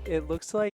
It looks like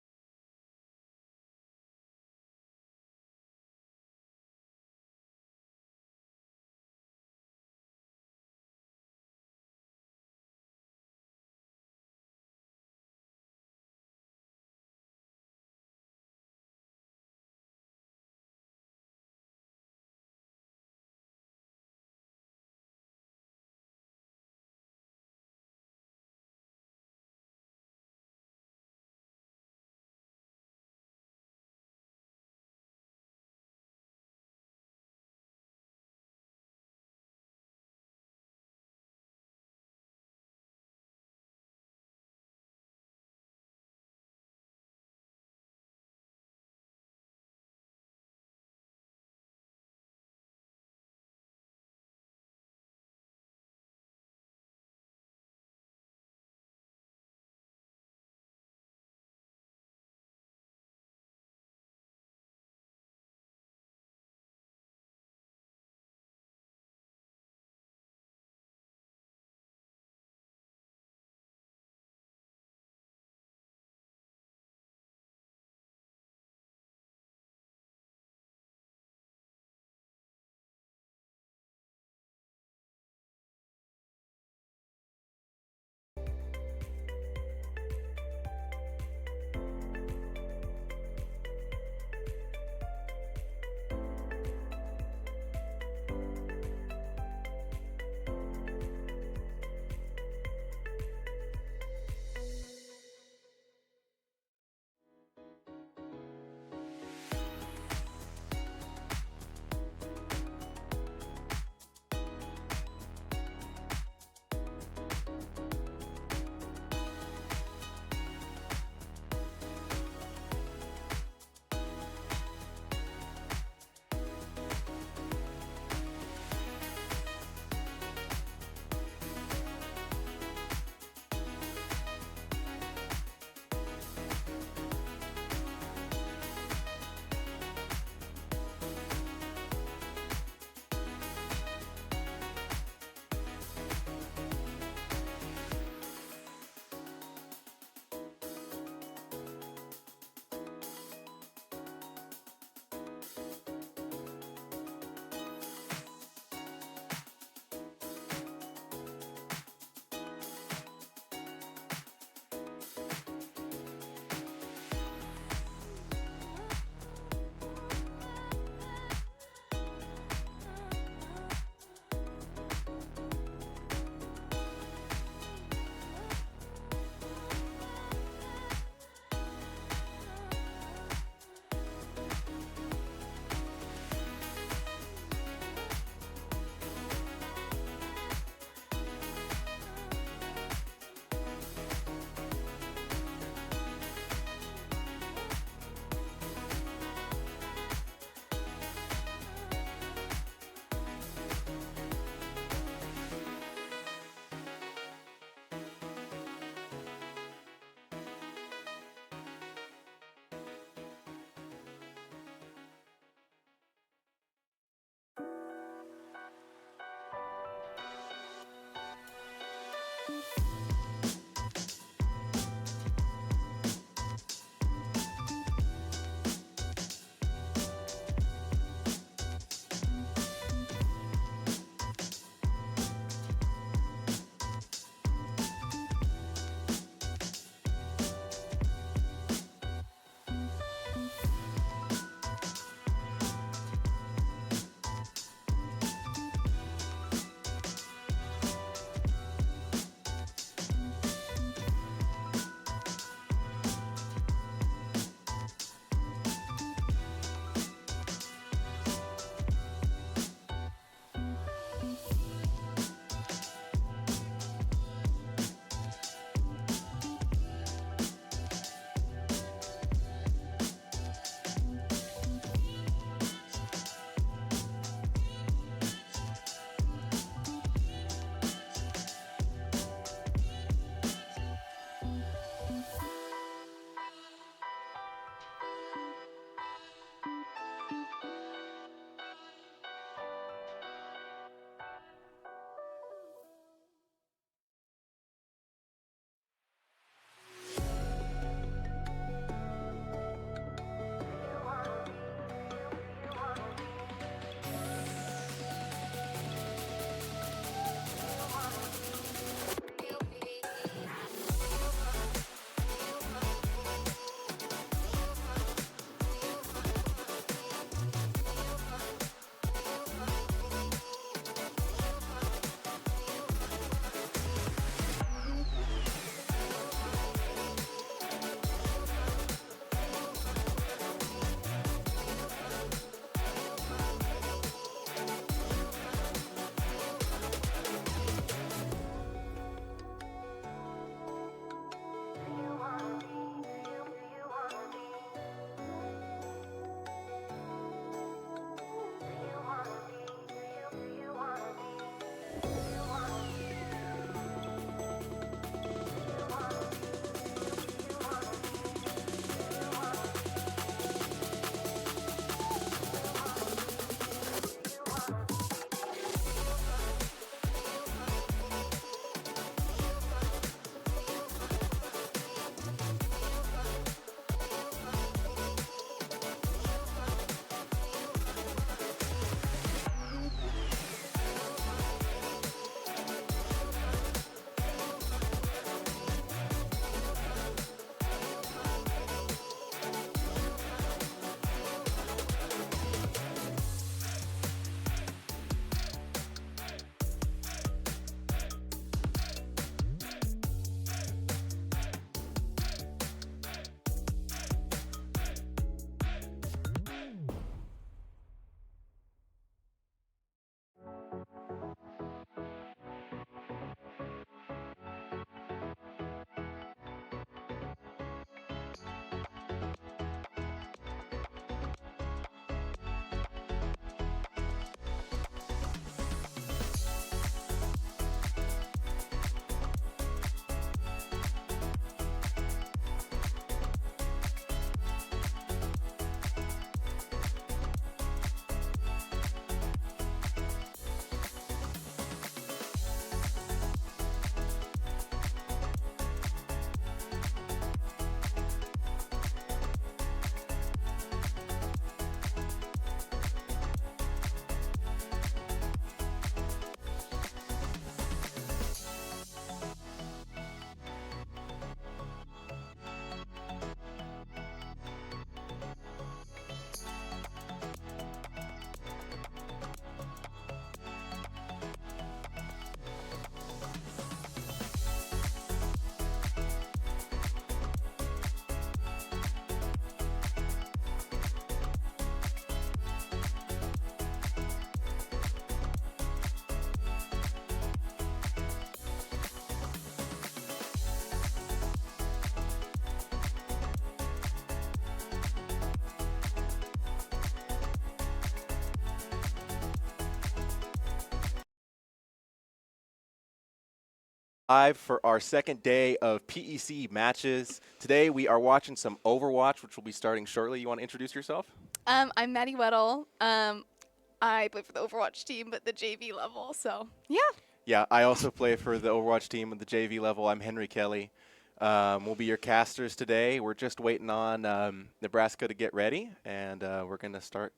Live for our second day of PEC matches. Today we are watching some Overwatch, which will be starting shortly. You want to introduce yourself? I'm Maddie Weddle. I play for the Overwatch team, but the JV level. So yeah. Yeah, I also play for the Overwatch team at the JV level. I'm Henry Kelly. We'll be your casters today. We're just waiting on Nebraska to get ready, and we're gonna start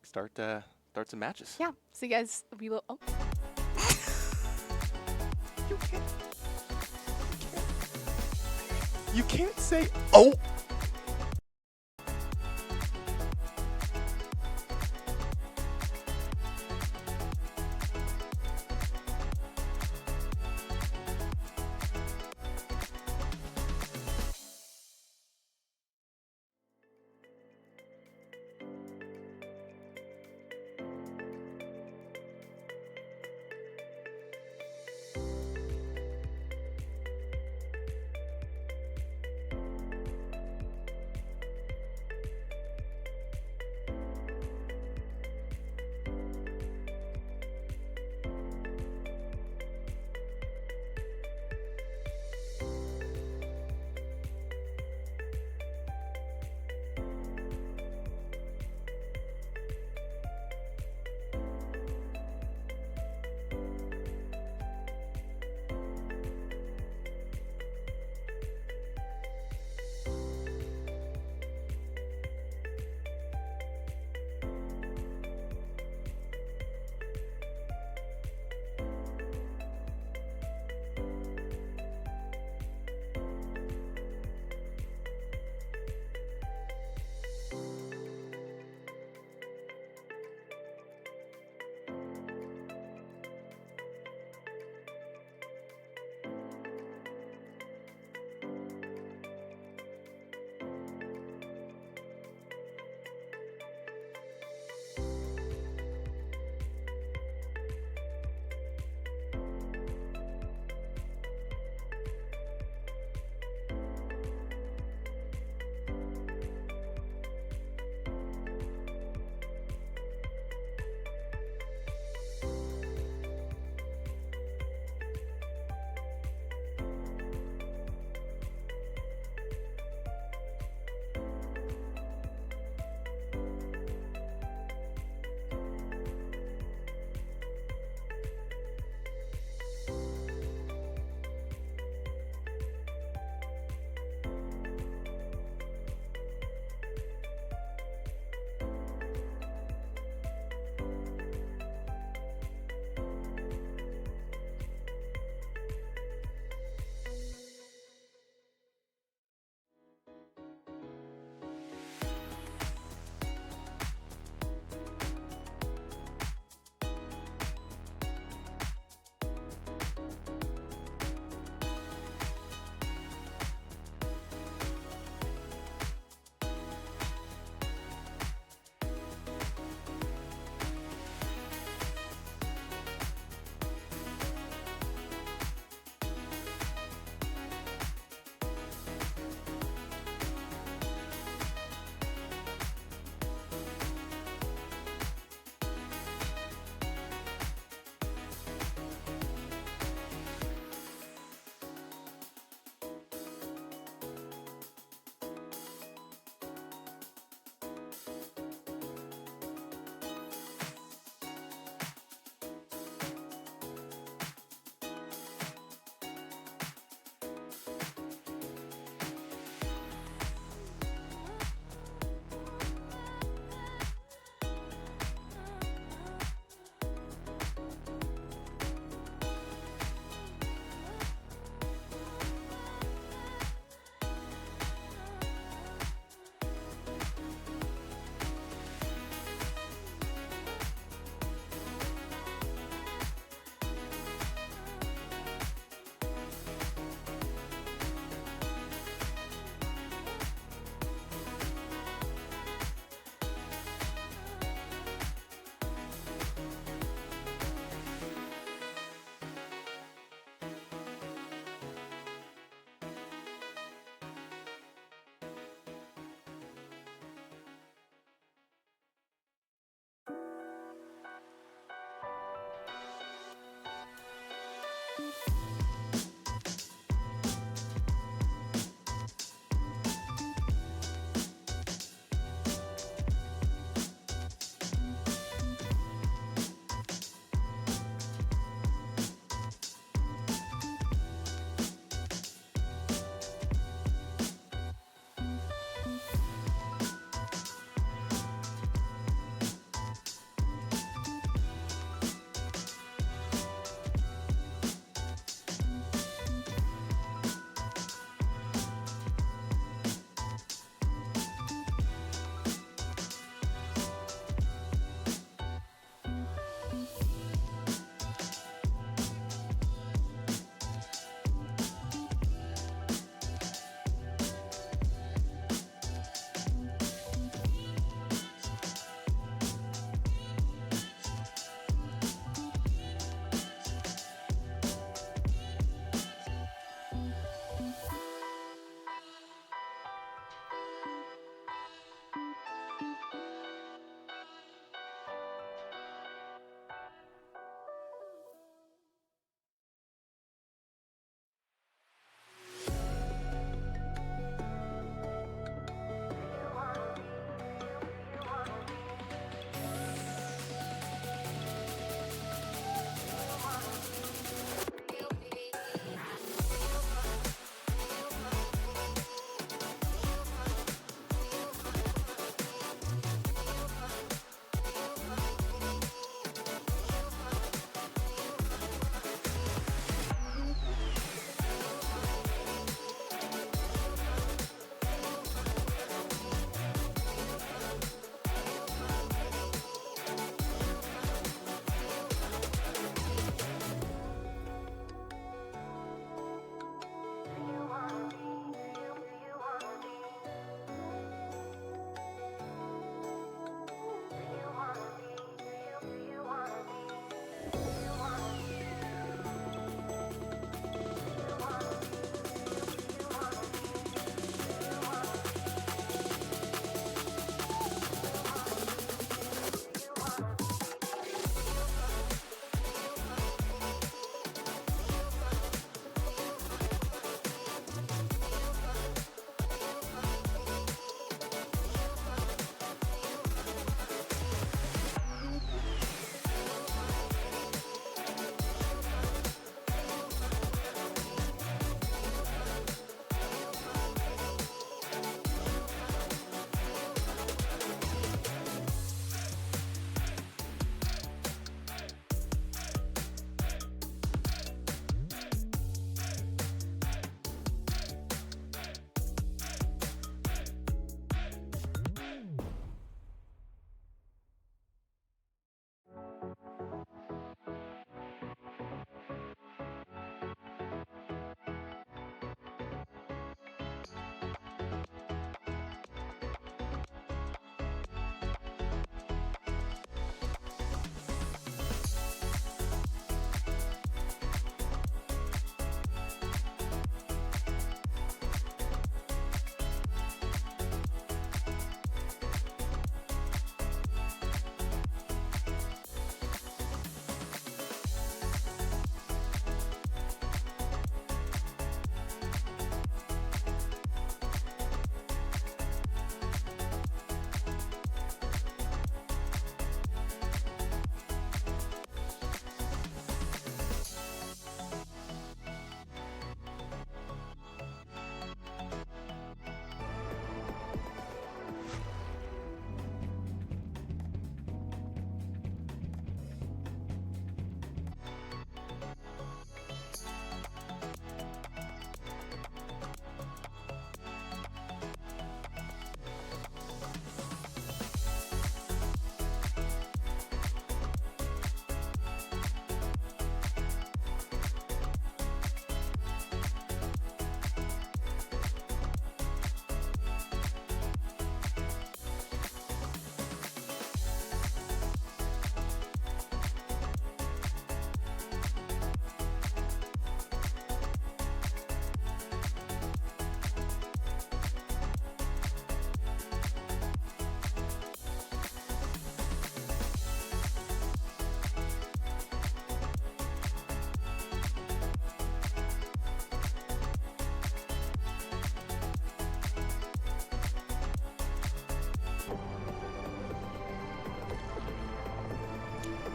some matches. Yeah. So you guys, we will. Oh, You can't, you can't say oh.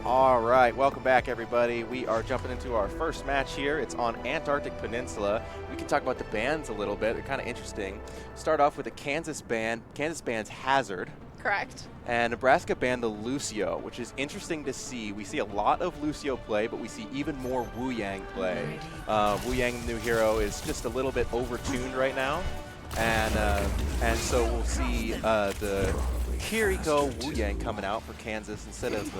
All right, welcome back, everybody. We are jumping into our first match here. It's on Antarctic Peninsula. We can talk about the bands a little bit. They're kind of interesting. Start off with a Kansas band. Kansas band's Hazard. Correct. And Nebraska band the Lucio, which is interesting to see. We see a lot of Lucio play, but we see even more Wu Yang play. Wu Yang, the new hero, is just a little bit overtuned right now. And so we'll see the Kiriko Wu Yang coming out for Kansas instead of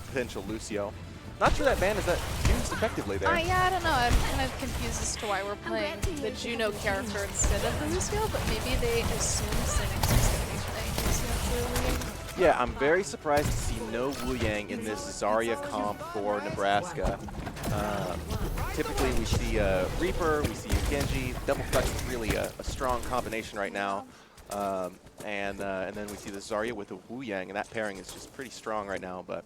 potential Lucio. Not sure that band is that used effectively there. Yeah, I don't know. I'm kind of confused as to why we're playing the Juno character instead of the Lucio, but maybe they assume Cynics is going to be playing Lucio for Wu Yang. Yeah, I'm very surprised to see no Wu Yang in this Zarya comp for Nebraska. Typically we see Reaper, we see Genji. Double Flex is really a strong combination right now And then we see the Zarya with the Wu Yang, and that pairing is just pretty strong right now. But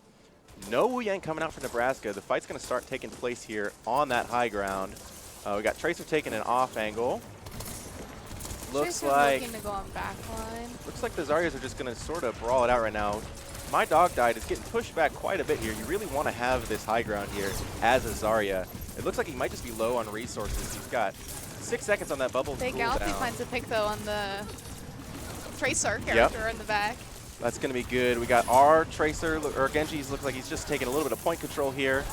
no Wu Yang coming out for Nebraska. The fight's going to start taking place here on that high ground. We got Tracer taking an off angle. Looks like looking to go on backline. Looks like the Zaryas are just going to sort of brawl it out right now. My Dog Died is getting pushed back quite a bit here. You really want to have this high ground here as a Zarya. It looks like he might just be low on resources. He's got 6 seconds on that bubble. Big Alfie finds a pick though on the Tracer character in the back. That's going to be good. We got our Tracer, or Genji's looks like he's just taking a little bit of point control here.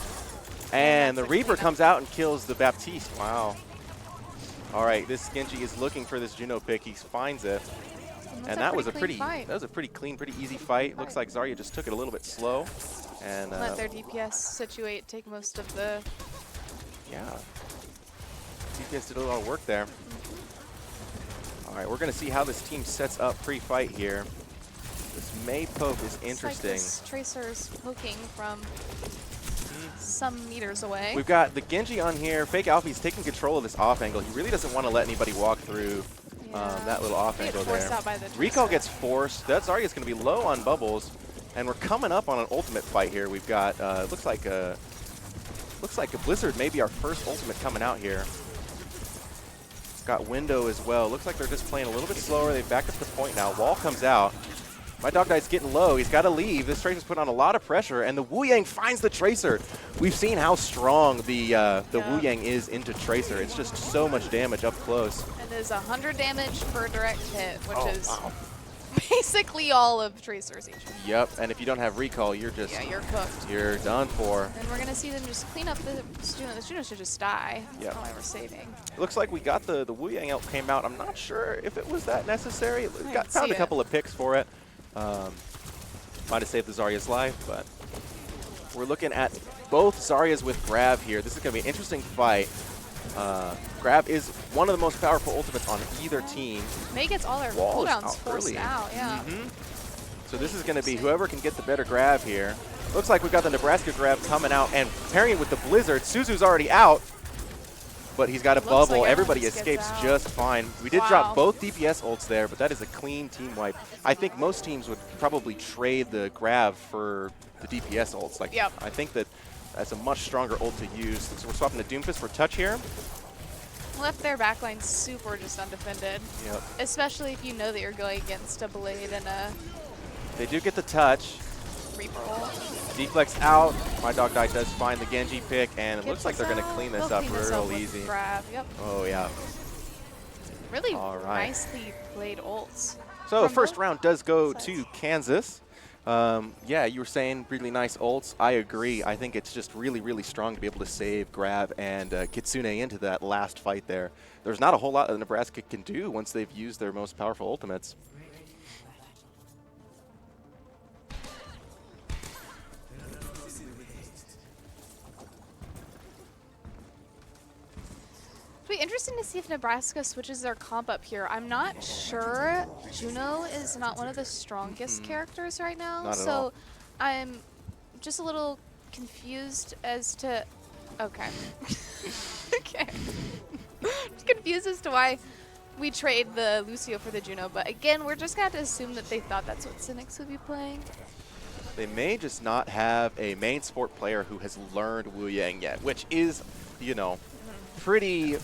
And the Reaper comes out and kills the Baptiste. Wow. All right, this Genji is looking for this Juno pick. He finds it. And that was a pretty clean, pretty easy fight. Looks like Zarya just took it a little bit slow. And let their DPS situate, take most of the... Yeah. DPS did a lot of work there. All right, we're going to see how this team sets up pre-fight here. This Mei poke is interesting. Like this Tracer's poking from some meters away. We've got the Genji on here. Fake Alfie's taking control of this off angle. He really doesn't want to let anybody walk through that little off angle there. Recall gets forced. That Zarya's going to be low on bubbles, and we're coming up on an ultimate fight here. We've got looks like a Blizzard, maybe our first ultimate coming out here. Got Window as well. Looks like they're just playing a little bit slower. They back up the point now. Wall comes out. My Dog Died's getting low. He's got to leave. This Tracer's put on a lot of pressure, and the Wu Yang finds the Tracer. We've seen how strong the Wu Yang is into Tracer. It's just so much damage up close. And there's 100 damage per direct hit, which is basically all of Tracer's HP. Yep, and if you don't have recall, you're just... Yeah, you're cooked. You're done for. And we're going to see them just clean up the Juno. The Juno should just die. Yep. That's why we're saving. Looks like we got the Wu Yang out, came out. I'm not sure if it was that necessary. Found a couple of picks for it. Might have saved the Zarya's life, but we're looking at both Zaryas with Grab here. This is going to be an interesting fight. Grab is one of the most powerful ultimates on either team. Mei gets all their cooldowns forced out, yeah. So this is going to be whoever can get the better grab here. Looks like we've got the Nebraska grab coming out and pairing it with the Blizzard. Suzu's already out, but he's got a bubble. Everybody escapes just fine. We did drop both DPS ults there, but that is a clean team wipe. I think most teams would probably trade the grab for the DPS ults. Like, I think that's a much stronger ult to use. So we're swapping the Doomfist for touch here. Left their backline super just undefended. Yep. Especially if you know that you're going against a Blade and a... They do get the touch. Reaper ult. Deflex out. My Dog Died does find the Genji pick, and it looks like they're going to clean this up real easy. Grab. Yep. Oh, yeah. Really nicely played ults. So the first round does go to Kansas. Yeah, you were saying really nice ults. I agree. I think it's just really, really strong to be able to save, grab, and Kitsune into that last fight there. There's not a whole lot that Nebraska can do once they've used their most powerful ultimates. It'll be interesting to see if Nebraska switches their comp up here. I'm not sure. Juno is not one of the strongest characters right now. Not at all. I'm just a little confused as to... Okay. Okay. Just confused as to why we trade the Lucio for the Juno. But again, we're just going to have to assume that they thought that's what Cynics would be playing. They may just not have a main sport player who has learned Wu Yang yet, which is, you know, pretty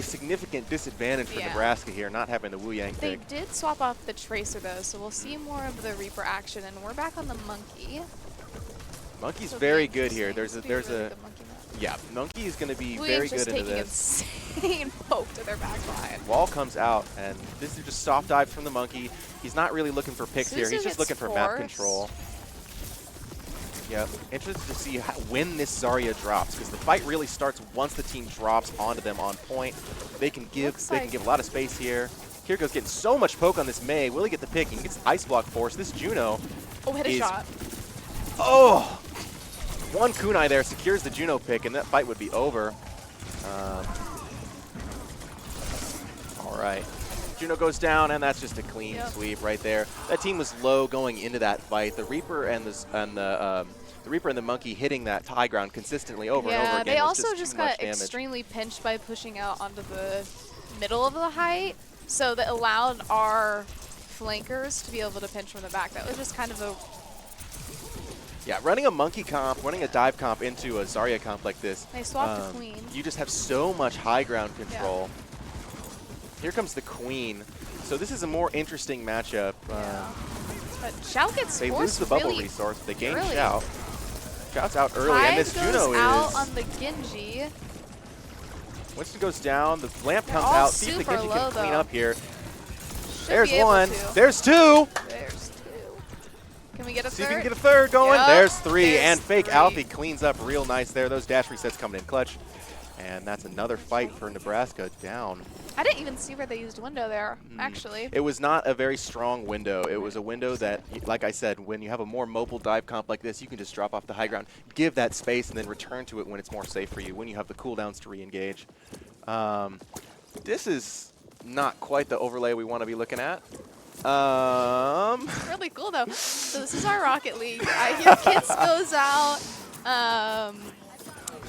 significant disadvantage for Nebraska here, not having the Wu Yang pick. They did swap off the Tracer though, so we'll see more of the Reaper action, and we're back on the Monkey. Monkey's very good here. Monkey is going to be very good into this. Insane poke to their back line. Wall comes out, and this is just soft dive from the Monkey. He's not really looking for picks here. He's just looking for map control. Yep. Interested to see when this Zarya drops, because the fight really starts once the team drops onto them on point. They can give a lot of space here. Kiriko's getting so much poke on this Mei. Will he get the pick? He gets Ice Block force. This Juno hit a shot. Oh! One kunai there secures the Juno pick, and that fight would be over. All right. Juno goes down, and that's just a clean sweep right there. That team was low going into that fight. The Reaper and the Reaper and the Monkey hitting that high ground consistently over and over again. They also just got extremely pinched by pushing out onto the middle of the height, so that allowed our flankers to be able to pinch from the back. That was just kind of a... Yeah, running a monkey comp, running a dive comp into a Zarya comp like this. They swapped the queen. You just have so much high ground control. Yeah. Here comes the queen. So this is a more interesting matchup. Yeah. But Xiao gets They lose the bubble really resource, but they gain early. Xiao. Xiao's out early, and this goes Juno out is... on the Genji. Winston goes down, the lamp They're comes all out. See if the super Genji low, can clean though. up here. Should There's be able one. to. There's two. There's two. Can we get a See third? if we can get a third going. Yep, There's three. there's And fake three. Alfie cleans up real nice there. Those dash resets coming in clutch. And that's another fight for Nebraska down. I didn't even see where they used window there, actually. It was not a very strong window. It was a window that, like I said, when you have a more mobile dive comp like this, you can just drop off the high ground, give that space, and then return to it when it's more safe for you, when you have the cooldowns to re-engage. This is not quite the overlay we want to be looking at. Really cool, though. So this is our Rocket League. I hear Kits goes out.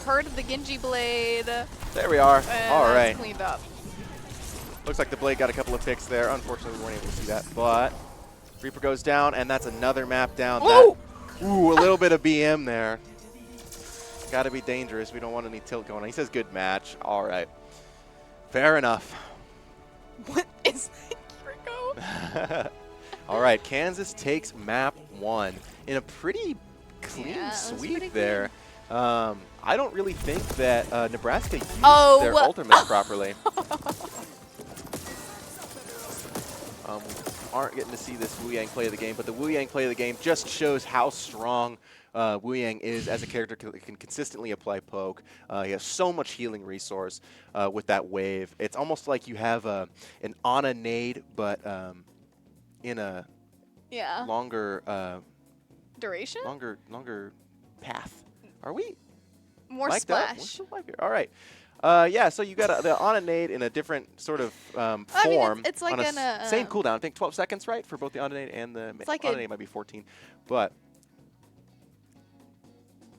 Heard of the Genji blade. There we are. And All that's right. cleaned up. Looks like the blade got a couple of picks there. Unfortunately, we weren't able to see that. But Reaper goes down, and that's another map down. Ooh! Ooh, a little bit of BM there. Got to be dangerous. We don't want any tilt going on. He says good match. All right. Fair enough. What is that, Kiriko? All right, Kansas takes map 1 in a pretty clean Yeah, it was sweep pretty there. I don't really think that Nebraska used their well- ultimates properly. We aren't getting to see this Wu Yang play the game, but the Wu Yang play of the game just shows how strong Wu Yang is as a character. Can consistently apply poke. He has so much healing resource with that wave. It's almost like you have an Ana nade, but in a Yeah. longer Duration? longer path. Are we More mic'd up? splash. We're still mic here. All right. Yeah, so you got the Ana nade in a different sort of form. I mean, it's like on an, same cooldown. I think 12 seconds, right, for both the Ana nade and the like Ana a- nade might be 14, but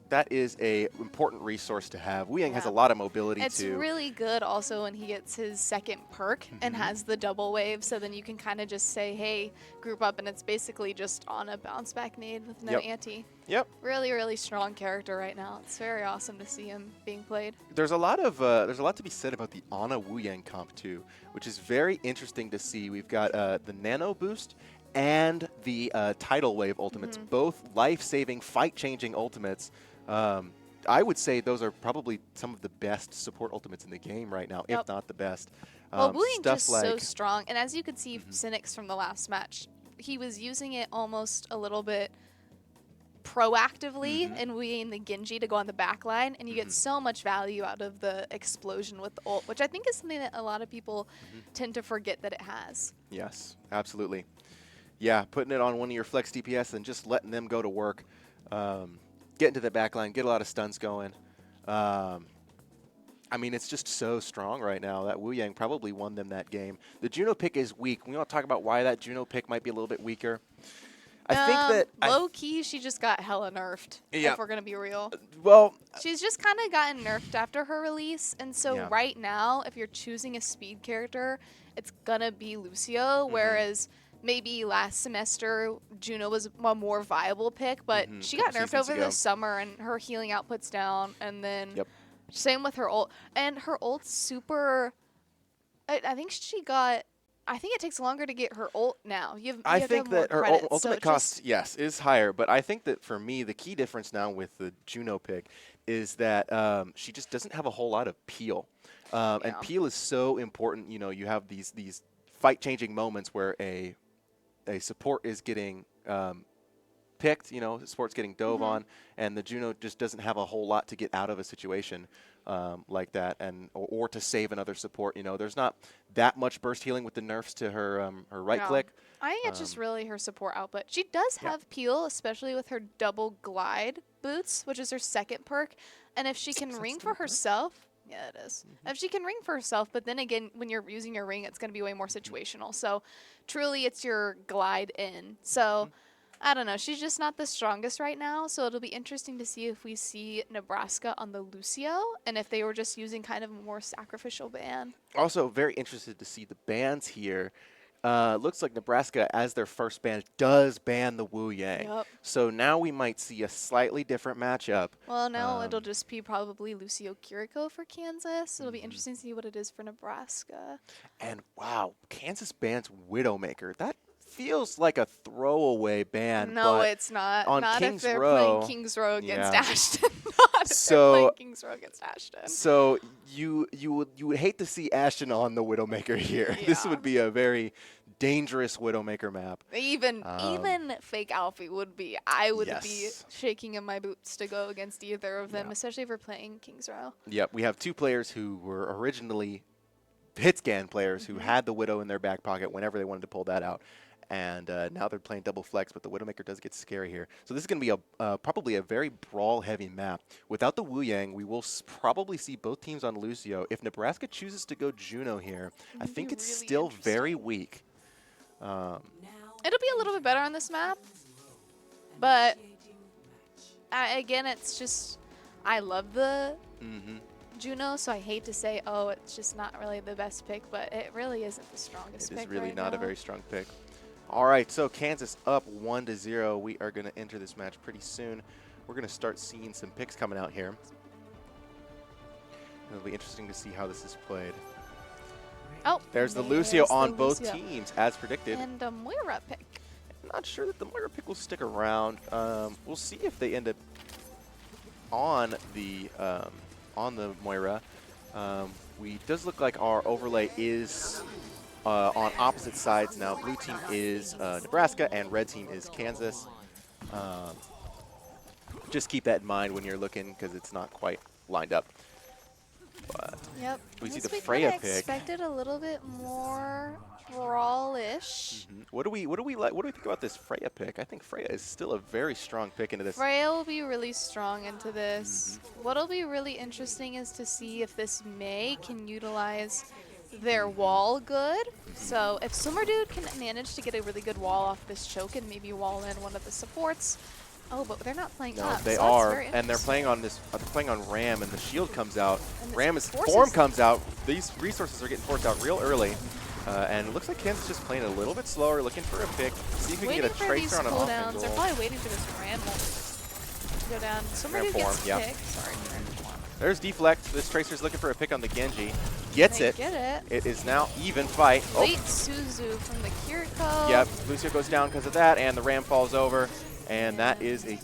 that is a important resource to have. Wu Yang has a Yeah. lot of mobility It's too. really good also when he gets his second perk and has the double wave, so then you can kind of just say, hey, group up, and it's basically just on a bounce back nade with no Yep. anti. Yep. Really, really strong character right now. It's very awesome to see him being played. There's a lot to be said about the Ana Wu Yang comp too, which is very interesting to see. We've got the nano boost and the tidal wave ultimates, both life-saving, fight-changing ultimates. I would say those are probably some of the best support ultimates in the game right now, Yep. if not the best. Well, Wu Yang stuff just like so strong, and as you could see Cynics from the last match, he was using it almost a little bit proactively and Wu Yang the Genji to go on the back line, and you get so much value out of the explosion with the ult, which I think is something that a lot of people tend to forget that it has. Yes, absolutely. Yeah, putting it on one of your flex DPS and just letting them go to work. Get into the back line, get a lot of stuns going. I mean, it's just so strong right now that Wu Yang probably won them that game. The Juno pick is weak. We want to talk about why that Juno pick might be a little bit weaker. I think that low key, she just got hella nerfed. Yeah. If we're gonna be real, well, she's just kind of gotten nerfed after her release, and so Yeah. right now, if you're choosing a speed character, it's gonna be Lucio. Whereas maybe last semester Juno was a more viable pick, but she got Couple nerfed seasons over ago. the summer, and her healing output's down, and then Yep. same with her ult, and her ult's super. I think she got. I think it takes longer to get her ult now. You have I to think have more that her credits, so ultimate it just- cost, yes, is higher. But I think that for me, the key difference now with the Juno pick is that she just doesn't have a whole lot of peel. And Yeah. peel is so important. You know, you have these fight-changing moments where a support is getting picked, you know, support's getting dove on, and the Juno just doesn't have a whole lot to get out of a situation like that, and or to save another support. You know, there's not that much burst healing with the nerfs to her her right No. click. I think it's just really her support output. She does have peel, especially with her double glide boots, which is her second perk. And if she can ring for herself, yeah, it is. If she can ring for herself, but then again, when you're using your ring, it's going to be way more situational. So truly, it's your glide in. So I don't know. She's just not the strongest right now. So it'll be interesting to see if we see Nebraska on the Lucio and if they were just using kind of a more sacrificial ban. Also, very interested to see the bans here. looks like Nebraska, as their first ban, does ban the Wu Yang. Yep. So now we might see a slightly different matchup. Well, now it'll just be probably Lucio Kiriko for Kansas. It'll be interesting to see what it is for Nebraska. And wow, Kansas bans Widowmaker. That feels like a throwaway ban. No, but it's not. on Not Kings if they're Row, playing Kings Row against yeah. Ashton. Not if they're playing Kings Row against Ashton. So you would hate to see Ashton on the Widowmaker here. This Yeah. would be a very dangerous Widowmaker map. Even fake Alfie would be. I would be Yes. shaking in my boots to go against either of them, Yeah. especially if we're playing Kings Row. Yep, we have two players who were originally hit-scan players who had the Widow in their back pocket whenever they wanted to pull that out. And now they're playing double flex, but the Widowmaker does get scary here. So this is going to be probably a very brawl-heavy map. Without the Wu Yang, we will probably see both teams on Lucio. If Nebraska chooses to go Juno here, I think it's really still very weak. It'll be a little bit better on this map, but again, it's just I love the Juno, so I hate to say, oh, it's just not really the best pick, but it really isn't the strongest pick. It is really right not a now. very strong pick. All right, so Kansas up 1-0. We are going to enter this match pretty soon. We're going to start seeing some picks coming out here. It'll be interesting to see how this is played. Oh, There's the Lucio on the both Lucio. teams, as predicted. And a Moira pick. I'm not sure that the Moira pick will stick around. We'll see if they end up on the Moira. We does look like our overlay is on opposite sides now. Blue team is Nebraska and red team is Kansas. Just keep that in mind when you're looking because it's not quite lined up. But Yep. we see This the we Freya kinda pick. expected a little bit more brawl-ish. What do we think about this Freya pick? I think Freya is still a very strong pick into this. Freya will be really strong into this. What'll be really interesting is to see if this May can utilize their wall good. So if Swimmer Dude can manage to get a really good wall off this choke and maybe wall in one of the supports. Oh, but they're not playing No, up. they so are, that's very and they're playing on this. They're playing on Ram, and the shield comes out. And this Ram is forces- form comes out. These resources are getting forced out real early, and it looks like Kansas just playing a little bit slower, looking for a pick. See if we can waiting get a for these tracer on an off cooldowns. angle. They're probably waiting for this Ram to go down. Swimmer Ram Dude gets form, yeah. picked. Sorry, Ram form. There's deflect. This tracer's looking for a pick on the Genji. Gets They it. get it. It is now even fight. Oh, Late Suzu from the Kiriko. yep. Lucio goes down because of that, and the Ram falls over, and that Yeah. is a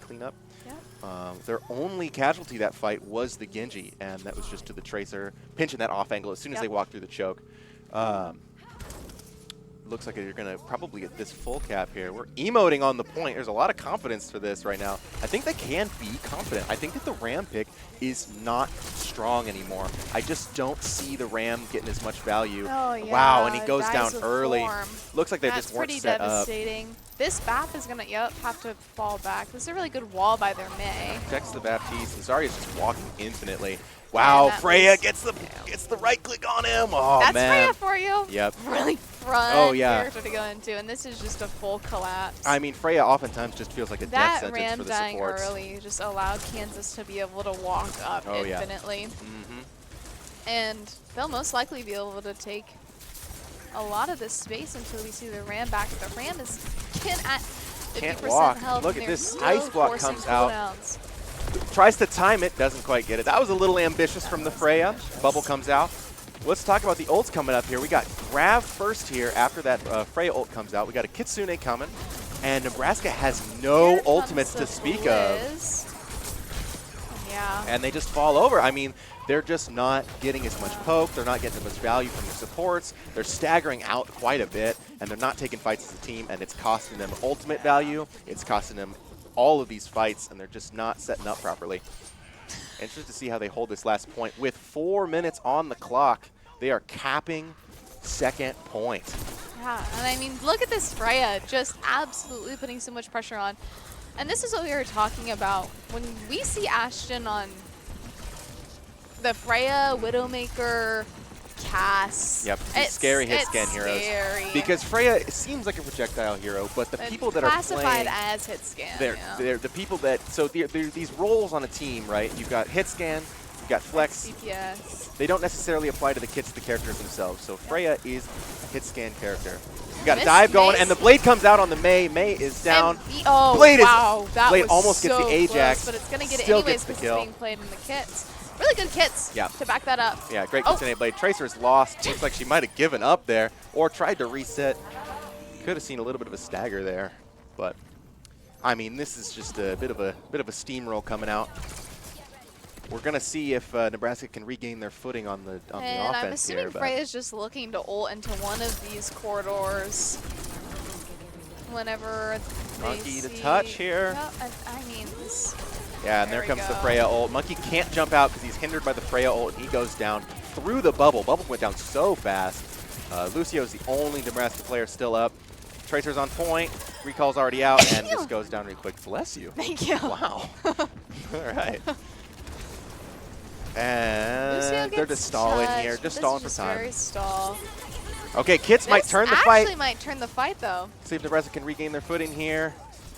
cleanup. Yep. Their only casualty that fight was the Genji, and that was just to the Tracer, pinching that off angle as soon as Yep. they walk through the choke. Looks like you're going to probably get this full cap here. We're emoting on the point. There's a lot of confidence for this right now. I think they can be confident. I think that the Ram pick is not strong anymore. I just don't see the Ram getting as much value. Oh, yeah. Wow, and he goes Dies down with early. form. Looks like they That's just weren't pretty set up. devastating. This BAP is gonna have to fall back. This is a really good wall by their May. Checks the Baptiste, and Zarya's just walking infinitely. Wow, that Freya was- gets the right click on him. Oh, That's man. Freya for you. Yep. Really fun Oh, yeah. character to go into, and this is just a full collapse. I mean, Freya oftentimes just feels like a death that sentence Ram for the dying supports. early just allowed Kansas to be able to walk up Oh, yeah. infinitely. Mm-hmm. And they'll most likely be able to take a lot of this space until we see the Ram back. But the Ram is at 50% Can't walk. health. Look and at they're this still ice block forcing comes out. cooldowns. Tries to time it, doesn't quite get it. That was a little ambitious from the Freya. Bubble comes out. Let's talk about the ults coming up here. We got Grav first here after that Freya ult comes out. We got a Kitsune coming. And Nebraska has no Here ultimates comes to the speak of. Blizz. Yeah. And they just fall over. I mean, they're just not getting as much poke. They're not getting as much value from the supports. They're staggering out quite a bit, and they're not taking fights as a team, and it's costing them ultimate value. It's costing them all of these fights, and they're just not setting up properly. Interested to see how they hold this last point. With 4 minutes on the clock, they are capping second point. Yeah, and I mean, look at this Freya just absolutely putting so much pressure on. And this is what we were talking about. When we see Ashton on the Freya, Widowmaker, Cass. Yep, these scary hit scan heroes. Scary. Because Freya seems like a projectile hero, but the people that are classified playing, as hit scan. they're yeah. the people that, so they're these roles on a team, right? You've got hit scan, got Flex. DPS. They don't necessarily apply to the kits, the characters themselves. So Freya is a hit scan character. You got a Miss dive going, Mace. and the Blade comes out on the Mei. Mei is down. Oh, Blade wow. That Blade was almost gets so the Ajax. close, but it's going to get it still anyways gets the because it's kill. being played in the kits. Really good kits to back that up. Yeah, great Kitsune Blade. Tracer's lost. Looks like she might have given up there or tried to reset. Could have seen a little bit of a stagger there, but I mean, this is just a bit of a steamroll coming out. We're gonna see if Nebraska can regain their footing on the offense here. And I'm assuming Freya's just looking to ult into one of these corridors whenever they Monkey see. to touch here. No, I mean, this. Yeah, and there comes the Freya ult. Monkey can't jump out because he's hindered by the Freya ult, and he goes down through the bubble. Bubble went down so fast. Lucio's the only Nebraska player still up. Tracer's on point. Recall's already out, and this goes down real quick. Bless you. Thank you. Wow. All right. And they're just stalling here, just stalling for time. Very stall. Okay, Kits might turn the fight. Actually might turn the fight, though. See if Nebraska can regain their footing here.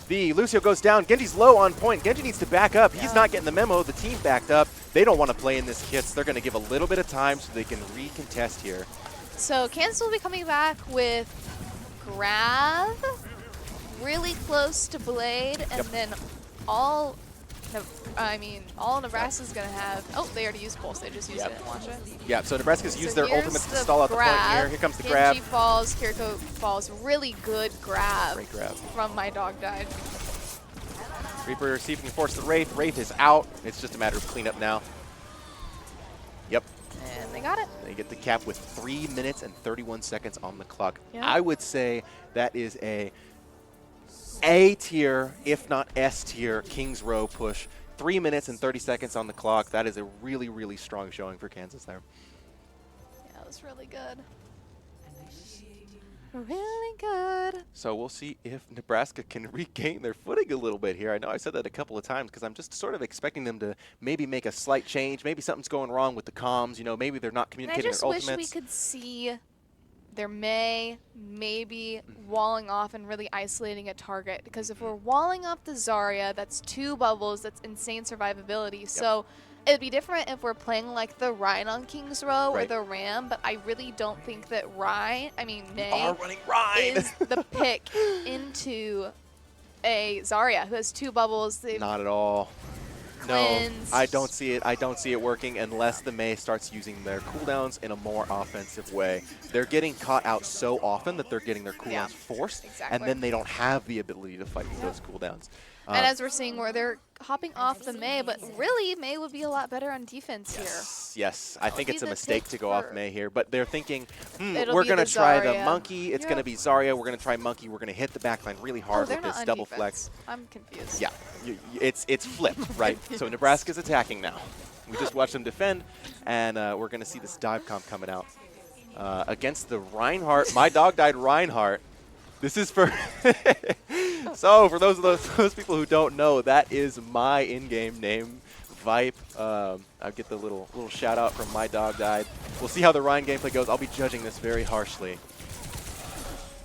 The Lucio goes down. Genji's low on point. Genji needs to back up. He's not getting the memo. The team backed up. They don't want to play in this Kits. They're going to give a little bit of time so they can recontest here. So Kansas will be coming back with Grab, really close to Blade, and then all Nebraska's going to have... Oh, they already used Pulse. They just used it. Watch it. Yeah, so Nebraska's used their here's ultimates to stall out the point here. Here comes the grab. Genji falls, Kiriko falls. Really good grab. Great grab. From My Dog Died. Reaper see if he can force the Wraith. Wraith is out. It's just a matter of cleanup now. Yep. And they got it. They get the cap with 3 minutes and 31 seconds on the clock. Yep. I would say that is A tier, if not S tier, Kings Row push. 3 minutes and 30 seconds on the clock. That is a really, really strong showing for Kansas there. Yeah, it was really good. Really good. So we'll see if Nebraska can regain their footing a little bit here. I know I said that a couple of times because I'm just sort of expecting them to maybe make a slight change. Maybe something's going wrong with the comms. You know, maybe they're not communicating their ultimates. I just wish we could see their Mei maybe walling off and really isolating a target. Because if we're walling off the Zarya, that's 2 bubbles. That's insane survivability. Yep. So it'd be different if we're playing like the Rhine on King's Row or the Ram, but I really don't think that Mei is the pick into a Zarya who has 2 bubbles. Not at all. No, I don't see it. I don't see it working unless the Mei starts using their cooldowns in a more offensive way. They're getting caught out so often that they're getting their cooldowns forced, and then they don't have the ability to fight with those cooldowns. And as we're seeing where they're hopping off the Mei, but really Mei would be a lot better on defense here. Yes, I think it's a mistake to go off Mei here, but they're thinking, It'll we're be going to try the Zarya. Monkey, it's going to be Zarya, we're going to try Monkey, we're going to hit the backline really hard with this double flex. I'm confused. Yeah, it's flipped, right? So Nebraska's attacking now. We just watched them defend, and we're going to see this dive comp coming out. Against the Reinhardt, My Dog Died Reinhardt. This is for so for those people who don't know, that is my in-game name, Vipe. I'll get the little shout out from My Dog Died. We'll see how the Ryan gameplay goes. I'll be judging this very harshly.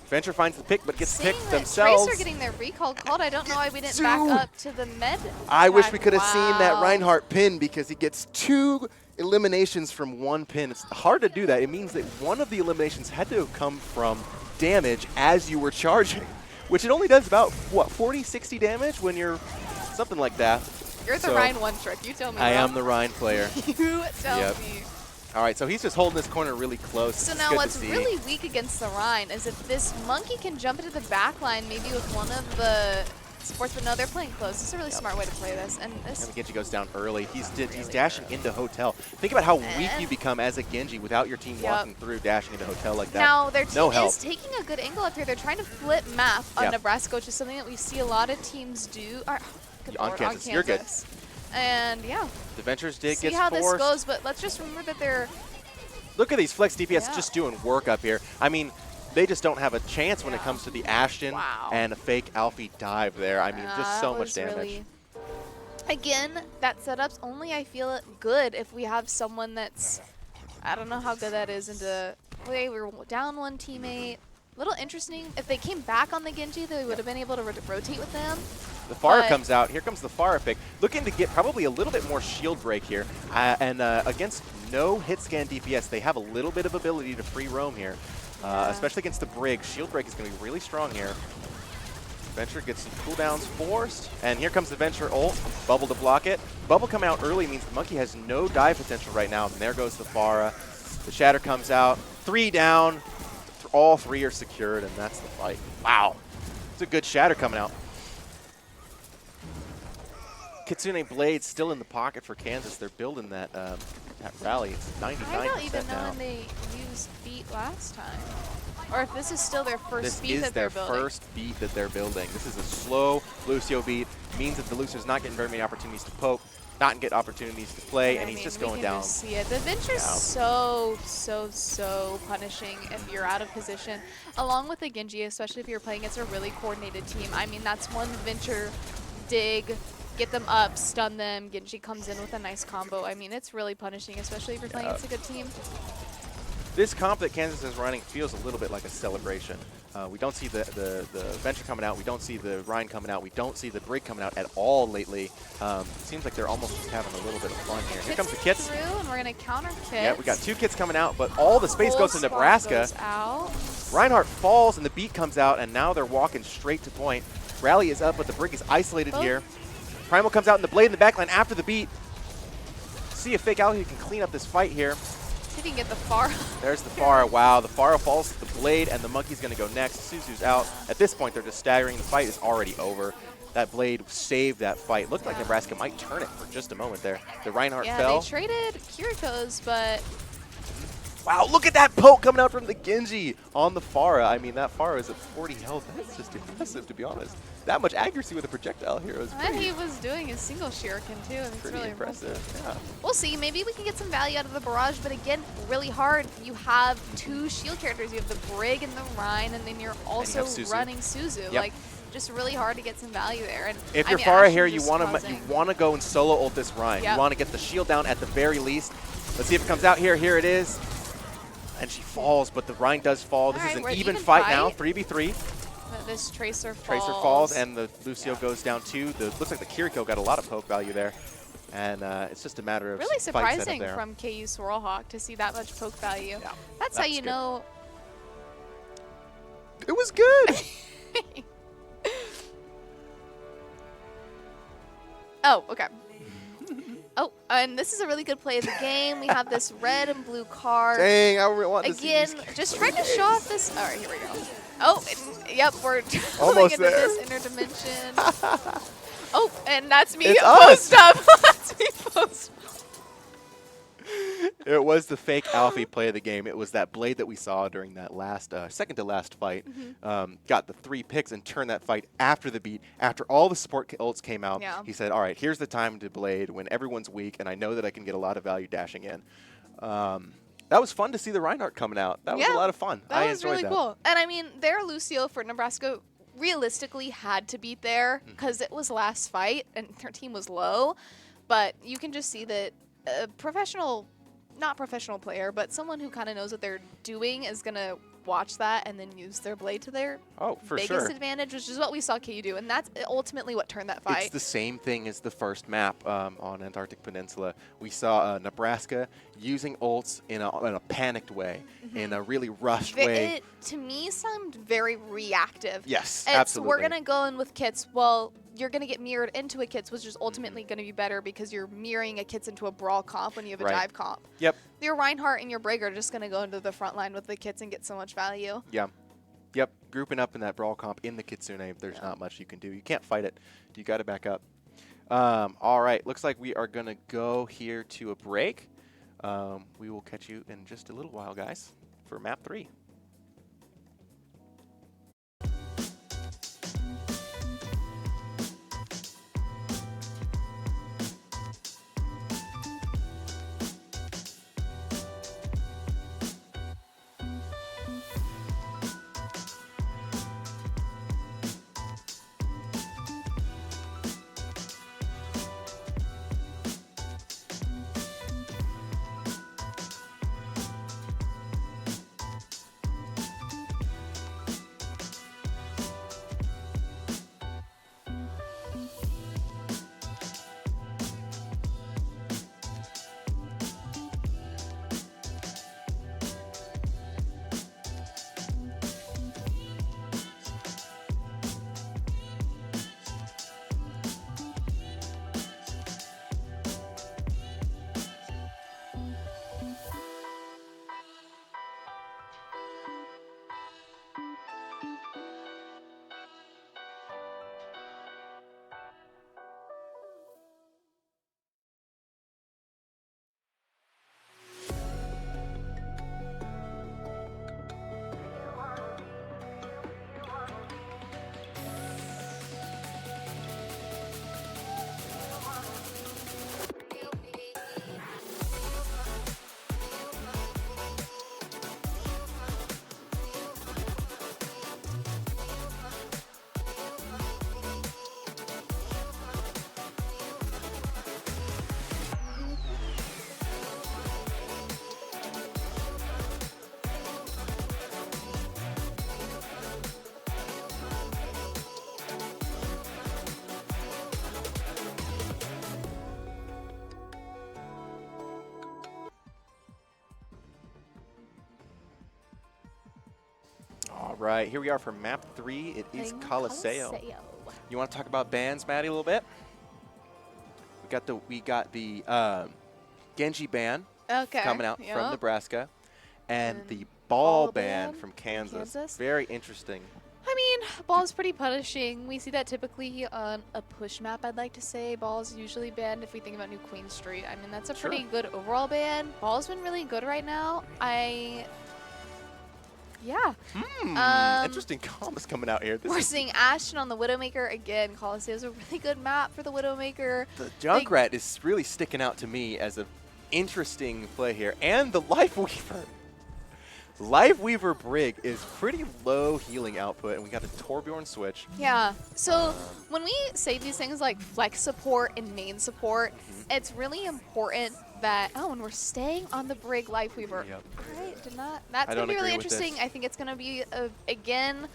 Venture finds the pick, but gets picked themselves. Tracer getting their recall called. I don't know why we didn't back up to the med. I wish we could have seen that Reinhardt pin because he gets 2 eliminations from 1 pin. It's hard to do that. It means that one of the eliminations had to have come from damage as you were charging, which it only does about, what, 40, 60 damage when you're something like that. You're the Rhine one trick. You tell me. I am the Rhine player. You tell me. All right, so he's just holding this corner really close. So now what's really weak against the Rhine is if this Monkey can jump into the back line, maybe with one of the supports, but no, they're playing close. This is a really smart way to play this. And Genji goes down early. He's dashing into Hotel. Think about how weak you become as a Genji without your team walking through, dashing into Hotel like that. Now, their team is taking a good angle up here. They're trying to flip map on Nebraska, which is something that we see a lot of teams do. On Kansas. You're good. And the Ventures did get see how this goes, but let's just remember that they're... Look at these Flex DPS just doing work up here. I mean, they just don't have a chance when it comes to the Ashton and a fake Alfie dive there. I mean, just so much damage. Really... Again, that setup's only, I feel it, good if we have someone that's... I don't know how good that is into... Wait, we're down 1 teammate. Little interesting. If they came back on the Genji, they would have been able to rotate with them. The Pharah But- comes out. Here comes the Pharah pick. Looking to get probably a little bit more shield break here. And against no hit scan DPS, they have a little bit of ability to free roam here. Yeah. Especially against the Brig. Shield break is going to be really strong here. Venture gets some cooldowns forced. And here comes the Venture ult. Bubble to block it. Bubble coming out early means the Monkey has no dive potential right now. And there goes the Pharah. The Shatter comes out. 3 down. All 3 are secured, and that's the fight. Wow. It's a good Shatter coming out. Kitsune Blade still in the pocket for Kansas. They're building that that rally. It's 99% I don't even know now. when they used beat last time. Or if this is still their first beat This is that their they're building. first beat that they're building. This is a slow Lucio beat. Means that the Lucio's not getting very many opportunities to poke, not get opportunities to play, and he's just going down. Just see it. The Venture's so punishing if you're out of position. Along with the Genji, especially if you're playing against a really coordinated team. I mean, that's one Venture dig, get them up, stun them. Genji comes in with a nice combo. I mean, it's really punishing, especially if you're playing against a good team. This comp that Kansas is running feels a little bit like a celebration. We don't see the Venture coming out. We don't see the Rhine coming out. We don't see the Brig coming out at all lately. Seems like they're almost just having a little bit of fun here. Here comes the Kits. Through, and we're going to counter Kits. Yeah, we got 2 Kits coming out, but all the space Whole goes to squad Nebraska. goes out. Reinhardt falls, and the beat comes out, and now they're walking straight to point. Rally is up, but the Brig is isolated here. Primal comes out in the Blade in the backline after the beat. See if Fake out here can clean up this fight here. See if you can get the far. There's the Pharah. Wow, the Pharah falls to the Blade, and the Monkey's going to go next. Suzu's out. At this point, they're just staggering. The fight is already over. That Blade saved that fight. Looked like Nebraska might turn it for just a moment there. The Reinhardt fell. Yeah, they traded Kiriko's, but Wow, look at that poke coming out from the Genji on the Pharah. I mean, that Pharah is at 40 health. That's just impressive, to be honest. That much accuracy with a projectile here is and he was doing his single shuriken too, and it's pretty really impressive. Yeah. We'll see. Maybe we can get some value out of the barrage, but again, really hard. You have 2 shield characters. You have the Brig and the Rhine, and then you're also Suzu. running Suzu. Yep. Like, just really hard to get some value there. And If I you're mean, Pharah Ashen here, you just want causing- to go and solo ult this Rhine. Yep. You want to get the shield down at the very least. Let's see if it comes out here. Here it is. And she falls, but the Rhine does fall. This All is right, an we're even even fight now, fight. 3v3. This Tracer falls. Tracer falls, and the Lucio goes down too. Looks like the Kiriko got a lot of poke value there. And it's just a matter of Really fight setup surprising there. from KU Swirlhawk to see that much poke value. Yeah, That's how that's you good. know. It was good. Oh, okay. Oh, and this is a really good play of the game. We have this red and blue card. Dang, I really want to see Again, these just trying to show off this. All right, here we go. Oh, yep, we're Almost into there. this interdimension. Oh, and that's me It's post up. That's me post. It was the fake Alfie play of the game. It was that Blade that we saw during that last, second to last fight. Got the 3 picks and turned that fight after the beat. After all the support ults came out, Yeah. he said, all right, here's the time to Blade when everyone's weak, and I know that I can get a lot of value dashing in. That was fun to see the Reinhardt coming out. That was a Yeah, lot of fun. That I was enjoyed really that. cool. And I mean, their Lucio for Nebraska realistically had to beat there Mm-hmm. because it was last fight and their team was low. But you can just see that a professional, not professional player, but someone who kind of knows what they're doing is going to watch that and then use their Blade to their Oh, for biggest sure. advantage, which is what we saw KU do. And that's ultimately what turned that fight. It's the same thing as the first map on Antarctic Peninsula. We saw Nebraska using ults in a panicked way, in a really rushed way. It, to me, sounded very reactive. Yes, It's, absolutely. We're going to go in with kits. Well, you're going to get mirrored into a kits, which is ultimately going to be better because you're mirroring a kits into a brawl comp when you have a Right. dive comp. Yep. Your Reinhardt and your Brig are just going to go into the front line with the kits and get so much value. Yeah. Yep. Grouping up in that brawl comp in the Kitsune, there's not much you can do. You can't fight it. You got to back up. All right. Looks like we are going to go here to a break. We will catch you in just a little while, guys, for map 3. right, here we are for map 3. It is In Coliseo. Coliseo. You want to talk about bans, Maddie, a little bit? We got the Genji ban Okay. coming out yep. from Nebraska, and And the ball ball ban ban from from Kansas. Kansas. Very interesting. I mean, ball is pretty punishing. We see that typically on a push map, I'd like to say. Ball is usually banned if we think about New Queen Street. I mean, that's a Sure. pretty good overall ban. Ball's been really good right now. Yeah. Interesting combos coming out here. This We're is seeing Ashton on the Widowmaker again. Coliseum is a really good map for the Widowmaker. the Junkrat is really sticking out to me as an interesting play here, and the Lifeweaver. Lifeweaver Brig is pretty low healing output, and we got a Torbjorn switch. Yeah. So when we say these things like flex support and main support, it's really important that when we're staying on the Brig Lifeweaver. Yep. Right? Did not. That's I gonna don't be really agree with interesting. this. I think it's gonna be again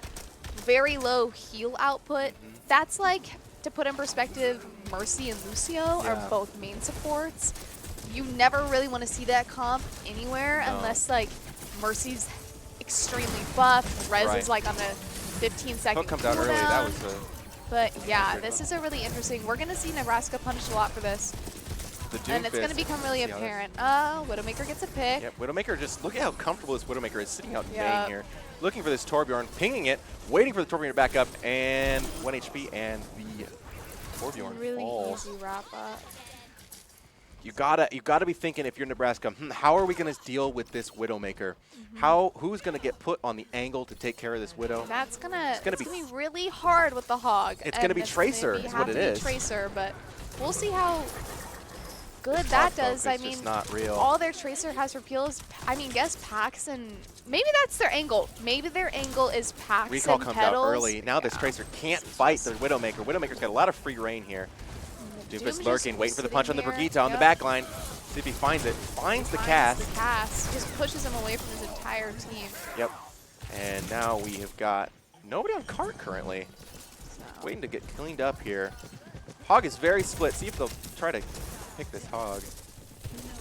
very low heal output. That's like, to put in perspective, Mercy and Lucio are Yeah. both main supports. You never really want to see that comp anywhere No. unless like Mercy's extremely buffed. Rez Right. is like on a 15-second Hook comes out early. That was a But yeah, great this one. is a really interesting. We're gonna see Nebraska punished a lot for this, the and it's gonna Doomfist. become really See how that- apparent. Widowmaker gets a pick. Yep, Widowmaker, just look at how comfortable this Widowmaker is sitting out in Yep. main here. Looking for this Torbjorn, pinging it, waiting for the Torbjorn to back up, and 1 HP, and the Torbjorn Really falls. easy wrap up. You gotta be thinking, if you're Nebraska, how are we gonna deal with this Widowmaker? Who's gonna get put on the angle to take care of this Widow? That's gonna gonna be be really hard with the hog. It's gonna and be Tracer is what it is. Tracer, but we'll see how good that does. I It's mean, just not real. all their Tracer has for peels. I mean, guess Pax and maybe that's their angle. Maybe their angle is Pax Recall and comes Petals. out early. Now this Tracer can't fight the Widowmaker. Widowmaker's got a lot of free reign here. Doom Doomfist just lurking, waiting for the sitting punch on the here. Brigitte on the Yep. back line. See if he finds it. Finds the cast. The cast just pushes him away from his entire team. Yep. And now we have got nobody on cart currently. Waiting to get cleaned up here. Hog is very split. See if they'll try to pick this Hog.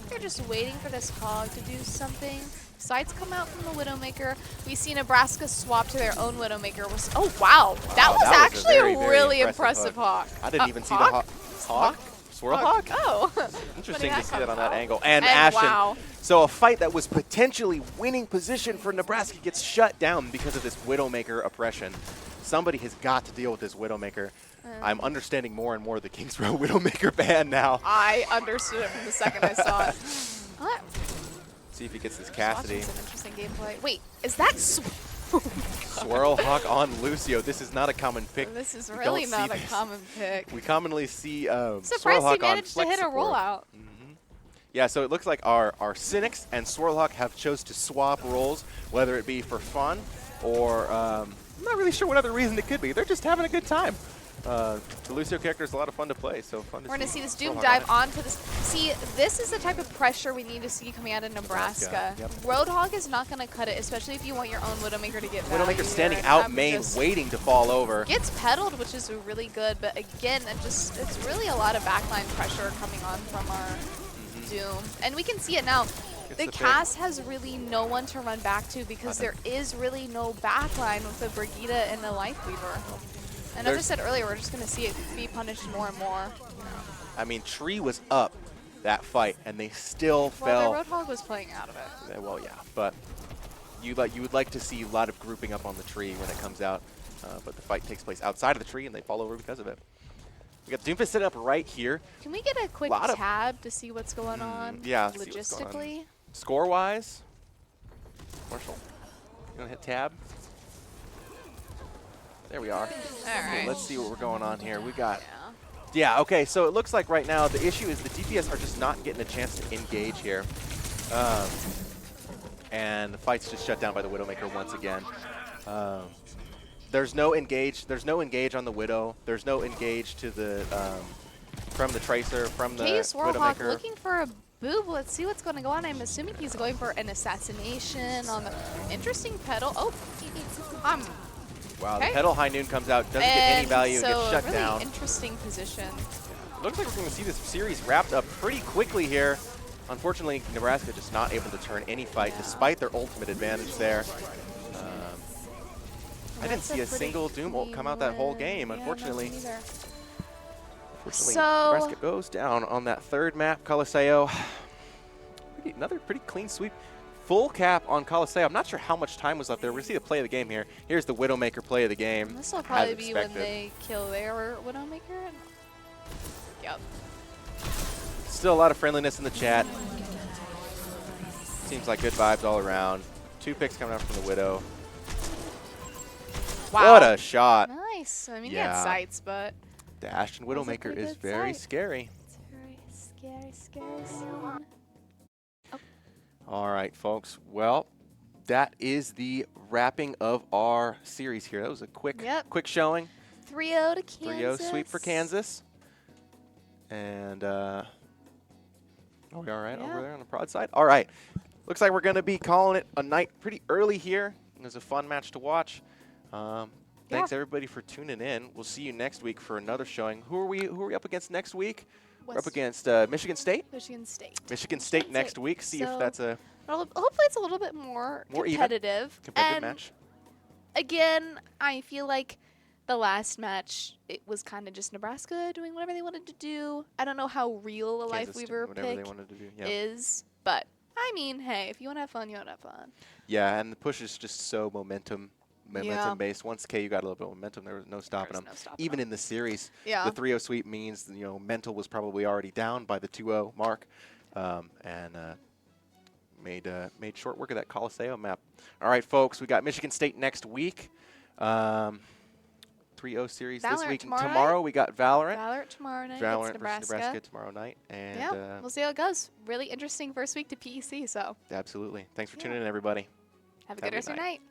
They're just waiting for this hog to do something. Sights come out from the Widowmaker. We see Nebraska swap to their own Widowmaker. Oh, wow. That was that was a actually very, a very really impressive impressive hawk. I didn't even see the hawk? Hog. Swirl Hog? Oh. Interesting Where to did see that on come that from? angle. And And Ashen. wow. So a fight that was potentially winning position for Nebraska gets shut down because of this Widowmaker oppression. Somebody has got to deal with this Widowmaker. I'm understanding more and more the Kings Row Widowmaker ban now. I understood it from the second I saw it. What? See if he gets this Watching Cassidy. some interesting gameplay. Wait, is that Swirl Hawk on Lucio. This is not a common pick. This is We really don't not see a this. common pick. We commonly see Swirl Surprised he Hawk on managed to flex hit a support. rollout. Yeah, so it looks like our Cynics and Swirlhawk have chose to swap roles, whether it be for fun or I'm not really sure what other reason it could be. They're just having a good time. The Lucio character is a lot of fun to play, so fun to We're going to see this Doom Swirlhawk dive on onto this. See, this is the type of pressure we need to see coming out of Nebraska. Yep. Roadhog is not going to cut it, especially if you want your own Widowmaker to get it. value. Widowmaker standing And out I'm main, just- waiting to fall over. Gets pedaled, which is really good, but again, it's really a lot of backline pressure coming on from our Doom. And we can see it now. Gets The the pick. cast has really no one to run back to because there is really no backline with the Brigitte and the Lifeweaver. And as I said earlier, we're just going to see it be punished more and more. I mean, Tree was up that fight, and they still Well, fell. the Roadhog was playing out of it. Well, yeah, but you would like to see a lot of grouping up on the tree when it comes out, but the fight takes place outside of the tree, and they fall over because of it. We got Doomfist set up right here. Can we get a quick Lot of- tab to see what's going on yeah, see what's going on. logistically? Score-wise, Marshall, you want to hit tab? There we are. All Okay, right. let's see what we're going on here. We got, Yeah. yeah, okay, so it looks like right now the issue is the DPS are just not getting a chance to engage here. And the fight's just shut down by the Widowmaker once again. There's no engage on the Widow. There's no engage to the from the Tracer, from the Case Warhawk Widowmaker. looking for a boob. Let's see what's going to go on. I'm assuming he's going for an assassination on the interesting pedal. Oh, Wow, okay. the Pedal High Noon comes out, doesn't get any and value, so gets shut a really down. interesting position. Looks like we're going to see this series wrapped up pretty quickly here. Unfortunately, Nebraska just not able to turn any fight despite their ultimate advantage there. I didn't see a single Doom ult come out that whole game, Yeah, unfortunately. no, me neither. Unfortunately, So- Nebraska goes down on that third map, Coliseo. Another pretty clean sweep. Full cap on Coliseo. I'm not sure how much time was left there. We're going to see the play of the game here. Here's the Widowmaker play of the game. This will as probably be when expected. they kill their Widowmaker. Yep. Still a lot of friendliness in the chat. Seems like good vibes all around. 2 picks coming out from the Widow. Wow. What a shot. Nice. I mean, he Yeah. had sights, but The Ashen was a Widowmaker pretty is good very sight. scary. it's very scary scene. All right, folks. Well, that is the wrapping of our series here. That was a quick showing. 3-0 to Kansas. 3-0 sweep for Kansas. And are we all right over there on the prod side? All right. Looks like we're going to be calling it a night pretty early here. It was a fun match to watch. Thanks everybody for tuning in. We'll see you next week for another showing. Who are we up against next week? We're up against Michigan State. Michigan State. Michigan State next week. See if that's a Hopefully it's a little bit more competitive. competitive and match. Again, I feel like the last match, it was kind of just Nebraska doing whatever they wanted to do. I don't know how real a Kansas Life did Weaver whatever they pick wanted to do. Yeah. is, but I mean, hey, if you want to have fun, you want to have fun. Yeah, and the push is just so momentum based. Once KU got a little bit of momentum, there was no stopping them. Even in the series, the 3-0 sweep means mental was probably already down by the 2-0 mark, and made short work of that Coliseo map. All right, folks, we got Michigan State next week. 3-0 series this week. Tomorrow we got Valorant. Valorant tomorrow night. Valorant It's versus Nebraska tomorrow night. And we'll see how it goes. Really interesting first week to PEC. So absolutely. Thanks for tuning in, everybody. Have a good rest of your night.